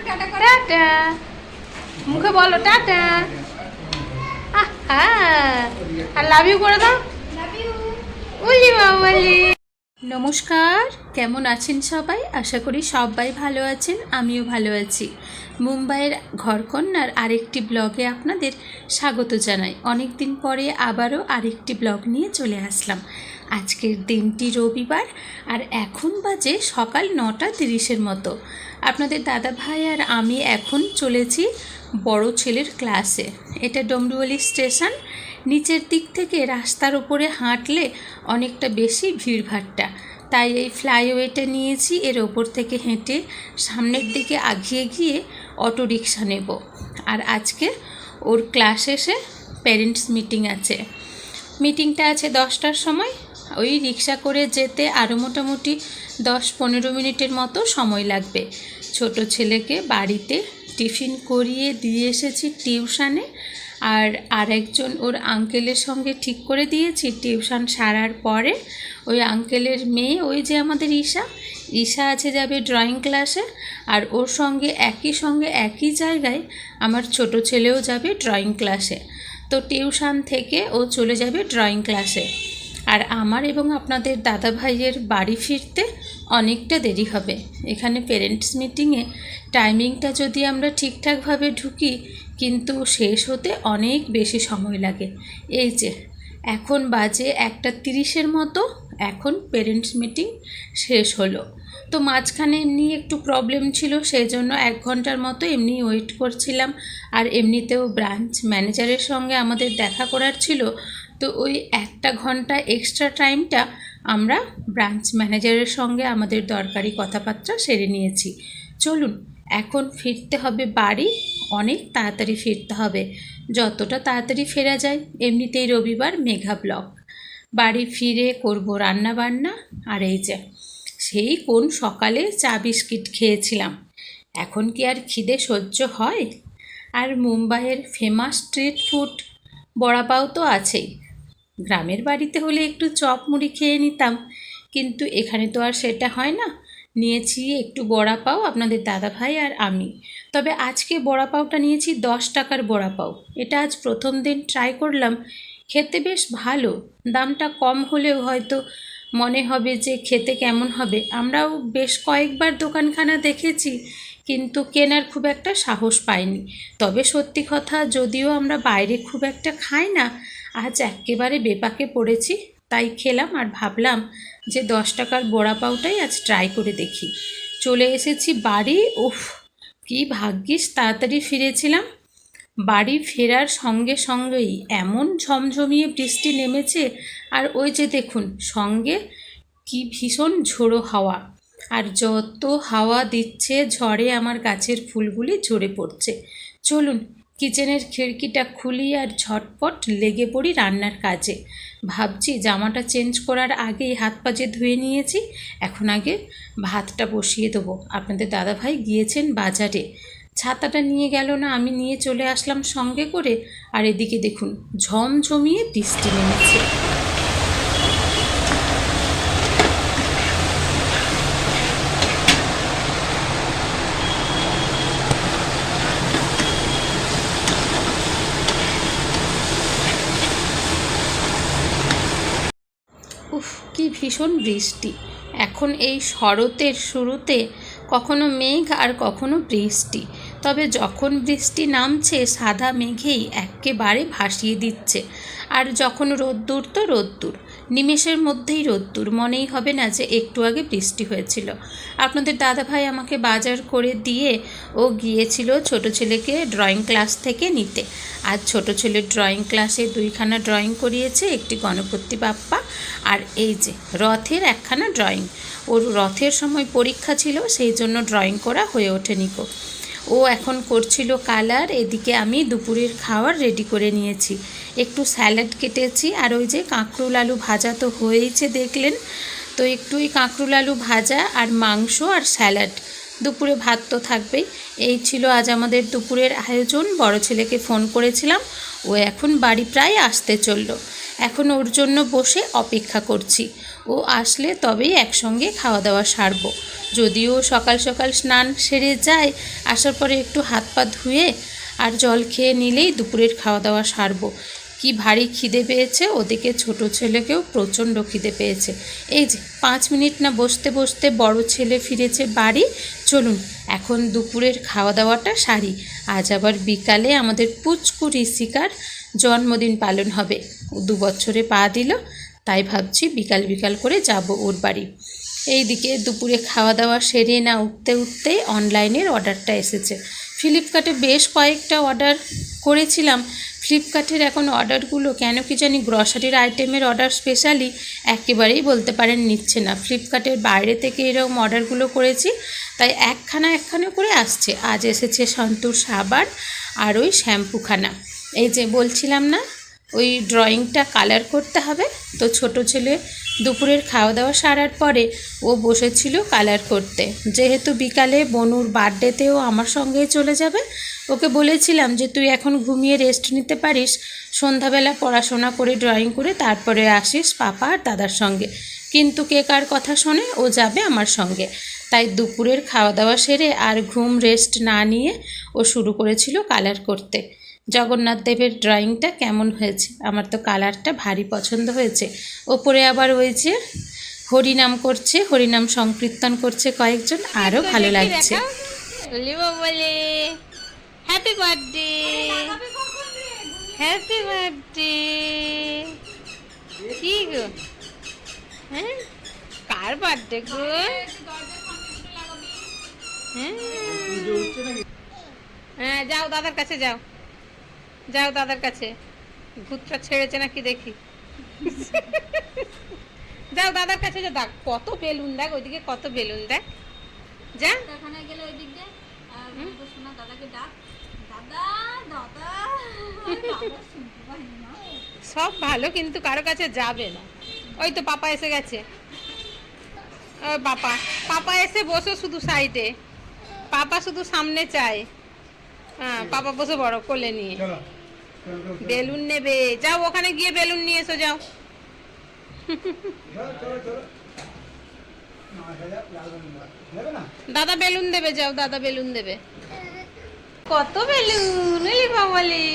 Tata, মুখে বলো tata. R love you করে দাও। বলি বাবলি। নমস্কার, কেমন আছেন সবাই? আশা করি সবাই ভালো আছেন, আমিও ভালো আছি। মুম্বাইয়ের ঘরকন্যার আরেকটি ব্লগে আপনাদের স্বাগত জানাই। অনেক দিন পরে আবারও আরেকটি ব্লগ নিয়ে চলে আসলাম। আজকের দিনটি রবিবার, আর এখন বাজে সকাল 9:30 মতো। আপনাদের দাদা ভাই আর আমি এখন চলেছি বড় ছেলের ক্লাসে। এটা ডোমরুয়ালি স্টেশন। নিচের দিক থেকে রাস্তার উপরে হাঁটলে অনেকটা বেশি ভিড়ভাট্টা, তাই এই ফ্লাইওয়েটা নিয়েছি। এর ওপর থেকে হেঁটে সামনের দিকে আগিয়ে গিয়ে অটো রিক্সা নেব। আর আজকে ওর ক্লাস শেষে প্যারেন্টস মিটিং আছে। মিটিংটা আছে 10টার সময়। ওই রিক্সা করে যেতে আরও মোটামুটি 10-15 মিনিটের মতো সময় লাগবে। ছোট ছেলেকে বাড়িতে টিফিন করিয়ে দিয়ে এসেছি টিউশানে, আর একজন ওর আঙ্কেলের সঙ্গে ঠিক করে দিয়েছি। টিউশন সারার পরে ওই আঙ্কেলের মেয়ে, ওই যে আমাদের ঈশা আছে, যাবে ড্রয়িং ক্লাসে। আর ওর সঙ্গে একই জায়গায় আমার ছোট ছেলেও যাবে ড্রয়িং ক্লাসে। তো টিউশন থেকে ও চলে যাবে ড্রয়িং ক্লাসে। আর আমার এবং আপনাদের দাদা ভাইয়ের বাড়ি ফিরতে অনেকটা দেরি হবে। এখানে পেরেন্টস মিটিংয়ে টাইমিংটা যদি আমরা ঠিকঠাকভাবে ঢুকি, কিন্তু শেষ হতে অনেক বেশি সময় লাগে। এই যে এখন বাজে 1:30 মতো, এখন পেরেন্টস মিটিং শেষ হলো। তো মাঝখানে এমনি একটু প্রবলেম ছিল, সেই জন্য 1 ঘন্টার মতো এমনি ওয়েট করছিলাম। আর এমনিতেও ব্রাঞ্চ ম্যানেজারের সঙ্গে আমাদের দেখা করার ছিল, তো ওই 1 ঘন্টা এক্সট্রা টাইমটা আমরা ব্রাঞ্চ ম্যানেজারের সঙ্গে আমাদের দরকারি কথাবার্তা সেরে নিয়েছি। চলুন এখন ফিরতে হবে বাড়ি, অনেক তাড়াতাড়ি ফিরতে হবে, যতটা তাড়াতাড়ি ফেরা যায়। এমনিতেই রবিবার মেঘা ব্লগ। বাড়ি ফিরে করব রান্না বান্না। আর এই যে সেই কোন সকালে চা বিস্কিট খেয়েছিলাম, এখন কি আর খিদে সহ্য হয়? আর মুম্বাইয়ের ফেমাস স্ট্রিট ফুড বড়াপাও তো আছেই। গ্রামের বাড়িতে হলে একটু চপ মুড়ি খেয়ে নিতাম, কিন্তু এখানে তো আর সেটা হয় না। নিয়েছি একটু বড়াপাও, আপনাদের দাদাভাই আর আমি। তবে আজকে বড়াপাওটা নিয়েছি 10 টাকার বড়াপাও। এটা আজ প্রথম দিন ট্রাই করলাম, খেতে বেশ ভালো। দামটা কম হলেও হয়তো মনে হবে যে খেতে কেমন হবে। আমরাও বেশ কয়েকবার দোকানখানা দেখেছি, কিন্তু কেনার খুব একটা সাহস পাইনি। তবে সত্যি কথা, যদিও আমরা বাইরে খুব একটা খাই না, আজ একেবারে বেপাকে পড়েছি, তাই খেলাম। আর ভাবলাম যে 10 টাকার বড়াপাওটাই আজ ট্রাই করে দেখি। চলে এসেছি বাড়ি। উফ, কি ভাগ্যিস তাড়াতাড়ি ফিরেছিলাম। বাড়ি ফেরার সঙ্গে সঙ্গেই এমন ঝমঝমিয়ে বৃষ্টি নেমেছে, আর ওই যে দেখুন সঙ্গে কি ভীষণ ঝোড়ো হাওয়া। আর যত হাওয়া দিচ্ছে ঝড়ে আমার গাছের ফুলগুলি ঝরে পড়ছে। চলুন কিচেনের খিড়কিটা খুলি আর ঝটপট লেগে পড়ি রান্নার কাজে। ভাবছি জামাটা চেঞ্জ করার আগেই হাত পা যে ধুয়ে নিয়েছি, এখন আগে ভাতটা বসিয়ে দেবো। আপনাদের দাদাভাই গিয়েছেন বাজারে, ছাতাটা নিয়ে গেল না, আমি নিয়ে চলে আসলাম সঙ্গে করে। আর এদিকে দেখুন ঝমঝমিয়ে বৃষ্টি নেমেছে। উফ, কি ভীষণ বৃষ্টি। এখন এই শরতের শুরুতে কখনো মেঘ আর কখনো বৃষ্টি। তবে যখন বৃষ্টি নামছে সাদা মেঘেই একেবারে ভাসিয়ে দিচ্ছে। আর যখন রোদ্দুর তো রোদ্দুর, নিমেষের মধ্যেই রোদ্দুর, মনেই হবে না যে একটু আগে বৃষ্টি হয়েছিল। আপনাদের দাদাভাই আমাকে বাজার করে দিয়ে ও গিয়েছিল ছোট ছেলেকে ড্রয়িং ক্লাস থেকে নিতে। আজ ছোট ছেলের ড্রয়িং ক্লাসে 2খানা ড্রয়িং করিয়েছে, একটি গণপতি বাপ্পা আর এই যে রথের 1খানা ড্রয়িং। ওর রথের সময় পরীক্ষা ছিল, সেই জন্য ড্রয়িং করা হয়ে ওঠেনি গো। ও এখন করছিল কালার। এদিকে আমি দুপুরের খাবার রেডি করে নিয়েছি। একটু স্যালাড কেটেছি, আর ওই যে কাঁকরোল আলু ভাজা তো হয়েইছে দেখলেন। তো একটু ওই কাঁকরোল আলু ভাজা আর মাংস আর স্যালাড, দুপুরে ভাত তো থাকবেই। এই ছিল আজ আমাদের দুপুরের আয়োজন। বড় ছেলেকে ফোন করেছিলাম, ও এখন বাড়ি প্রায় আসতে চলল। এখন ওর জন্য বসে অপেক্ষা করছি। ও আসলে তবেই একসঙ্গে খাওয়া দাওয়া সারবো। যদিও সকাল সকাল স্নান সেরে যায়, আসার পরে একটু হাত পা ধুয়ে আর জল খেয়ে নিলেই দুপুরের খাওয়া দাওয়া সারবো। কি ভারী খিদে পেয়েছে, ওদিকে ছোট ছেলেকেও প্রচণ্ড খিদে পেয়েছে। এই যে 5 মিনিট না বসতে বসতে বড় ছেলে ফিরেছে বাড়ি। চলুন এখন দুপুরের খাওয়া দাওয়াটা সারি। আজ আবার বিকালে আমাদের পুচকু ঋষিকার জন্মদিন পালন হবে। 2 বছরে পা দিল, তাই ভাবছি বিকাল বিকাল করে যাব ওর বাড়ি। এইদিকে দুপুরে খাওয়া দাওয়া সেরে না উঠতে উঠতেই অনলাইনের অর্ডারটা এসেছে। ফ্লিপকার্টে বেশ কয়েকটা অর্ডার করেছিলাম। ফ্লিপকার্টের এখন অর্ডারগুলো কেন কি জানি গ্রসারির আইটেমের অর্ডার স্পেশালি একেবারেই বলতে পারেন নিচ্ছে না। ফ্লিপকার্টের বাইরে থেকে এরকম অর্ডারগুলো করেছি, তাই একখানা করে আসছে। আজ এসেছে সন্তুর সাবান আর ওই শ্যাম্পুখানা। এই যে বলছিলাম না ওই ড্রয়িংটা কালার করতে হবে, তো ছোট ছেলে দুপুরের খাওয়া দাওয়া সারার পরে ও বসেছিল কালার করতে। যেহেতু বিকালে বনুর বার্থডেতেও আমার সঙ্গেই চলে যাবে, ওকে বলেছিলাম যে তুই এখন ঘুমিয়ে রেস্ট নিতে পারিস, সন্ধ্যাবেলা পড়াশোনা করে ড্রয়িং করে তারপরে আসিস পাপা আর দাদার সঙ্গে। কিন্তু কে কার কথা শোনে, ও যাবে আমার সঙ্গে। তাই দুপুরের খাওয়া দাওয়া সেরে আর ঘুম রেস্ট না নিয়ে ও শুরু করেছিল কালার করতে। জগন্নাথ দেবের ড্রয়িংটা কেমন হয়েছে? আমার তো কালারটা ভারী পছন্দ হয়েছে। ওপরে আবার ওই যে হরিনাম করছে, হরিনাম সংকীর্তন করছে কয়েকজন, আরও ভালো লাগছে। Happy birthday, happy birthday. কি গো, হ্যাঁ কার বার্থডে গো? হ্যাঁ যাও দাদার কাছে যাও, যাও দাদার কাছে। ভূতটা ছেড়েছে নাকি দেখি। যাও দাদার কাছে যা, দেখ কত বেলুন, দেখ ওইদিকে কত বেলুন, দেখ যা। ওখানে গেলে ওই দিক দিয়ে শোনা দাদাকে ডাক, দাদা দাদা। সব ভালো কিন্তু কারো কাছে যাবে না। ওই তো পাপা এসে গেছে। ও পাপা, পাপা এসে বসো শুধু সাইডে, পাপা শুধু সামনে চায়। হ্যাঁ পাপা বসে বড় কোলে নিয়ে বেলুন নেবে। যাও ওখানে গিয়ে বেলুন নিয়ে এসো, যাও। দাদা বেলুন দেবে, যাও দাদা বেলুন দেবে। কত বেলুন বাবালি।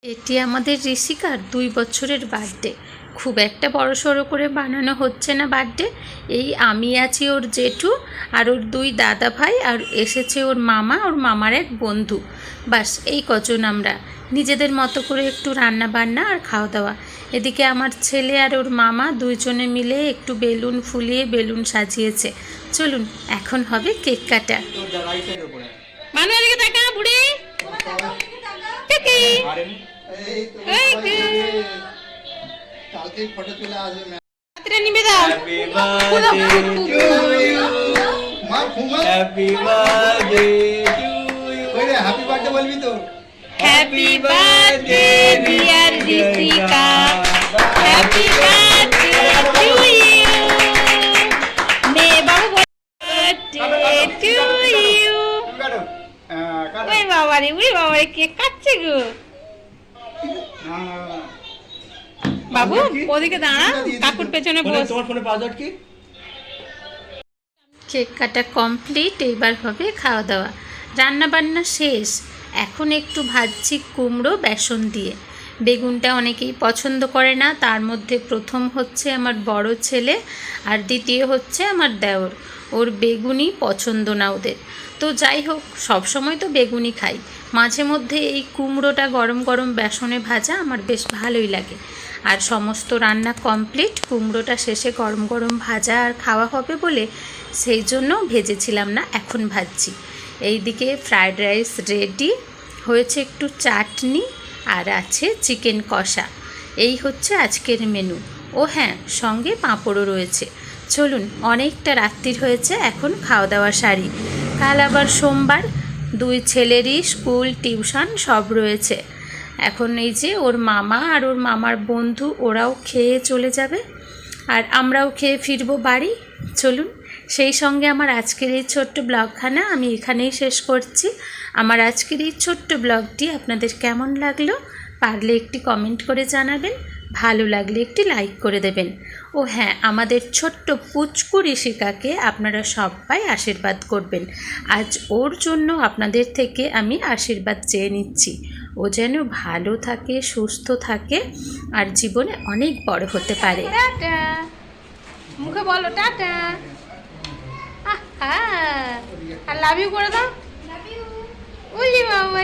এটি আমাদের ঋষিকার 2 বছরের বার্থডে। খুব একটা বড় সড়ো করে বানানো হচ্ছে না বার্থডে। এই আমি আছি, ওর জেঠু আর ওর 2 দাদা ভাই, আর এসেছে ওর মামা, ওর মামার এক বন্ধু। বাস এই কজন আমরা নিজেদের মতো করে একটু রান্না বান্না আর খাওয়া দাওয়া। এদিকে আমার ছেলে আর ওর মামা দুইজনে মিলে একটু বেলুন ফুলিয়ে বেলুন সাজিয়েছে। চলুন এখন হবে কেক কাটা। Happy birthday dear Rishika, happy birthday to you, may babu birthday to you. ওই বাবারে কেক কাটছে গো বাবু, ওদিকে দাঁড়া, কাকুর পেছনে বস। তোমার ফোনে পাসওয়ার্ড কি? কেক কাটা কমপ্লিট, এইবার হবে খাওয়া দাওয়া। রান্না বান্না শেষ, এখন একটু ভাজছি কুমড়ো বেসন দিয়ে। বেগুনটা অনেকেই পছন্দ করে না, তার মধ্যে প্রথম হচ্ছে আমার বড় ছেলে আর দ্বিতীয় হচ্ছে আমার দেওর। ওর বেগুনই পছন্দ না ওদের। তো যাই হোক, সবসময় তো বেগুনই খাই, মাঝে মধ্যে এই কুমড়োটা গরম গরম বেসনে ভাজা আমার বেশ ভালোই লাগে। আর সমস্ত রান্না কমপ্লিট, কুমড়োটা শেষে গরম গরম ভাজা আর খাওয়া হবে বলে সেই জন্য ভেজেছিলাম না, এখন ভাজছি। এইদিকে ফ্রায়েড রাইস রেডি হয়েছে, একটু চাটনি আর আছে চিকেন কষা। এই হচ্ছে আজকের মেনু। ও হ্যাঁ, সঙ্গে পাঁপড়ও রয়েছে। চলুন, অনেকটা রাত্রির হয়েছে, এখন খাওয়া দাওয়া সারি। কাল আবার সোমবার, 2 ছেলেরই স্কুল টিউশন সব রয়েছে। এখন এই যে ওর মামা আর ওর মামার বন্ধু, ওরাও খেয়ে চলে যাবে আর আমরাও খেয়ে ফিরবো বাড়ি। চলুন, সেই সঙ্গে আমার আজকের এই ছোট্ট ব্লগখানা আমি এখানেই শেষ করছি। আমার আজকের এই ছোট্ট ব্লগটি আপনাদের কেমন লাগলো পারলে একটি কমেন্ট করে জানাবেন, ভালো লাগলে একটি লাইক করে দেবেন। ও হ্যাঁ, আমাদের ছোট্ট পুচকু ঋষিকাকে আপনারা সবাই আশীর্বাদ করবেন। আজ ওর জন্য আপনাদের থেকে আমি আশীর্বাদ চেয়ে নিচ্ছি। ও যেন ভালো থাকে, সুস্থ থাকে আর জীবনে অনেক বড় হতে পারে। টাটা, মুখে বলো টাটা। আহা, আর লাভ ইউ করে দাও। Love you. ওলি বাবা।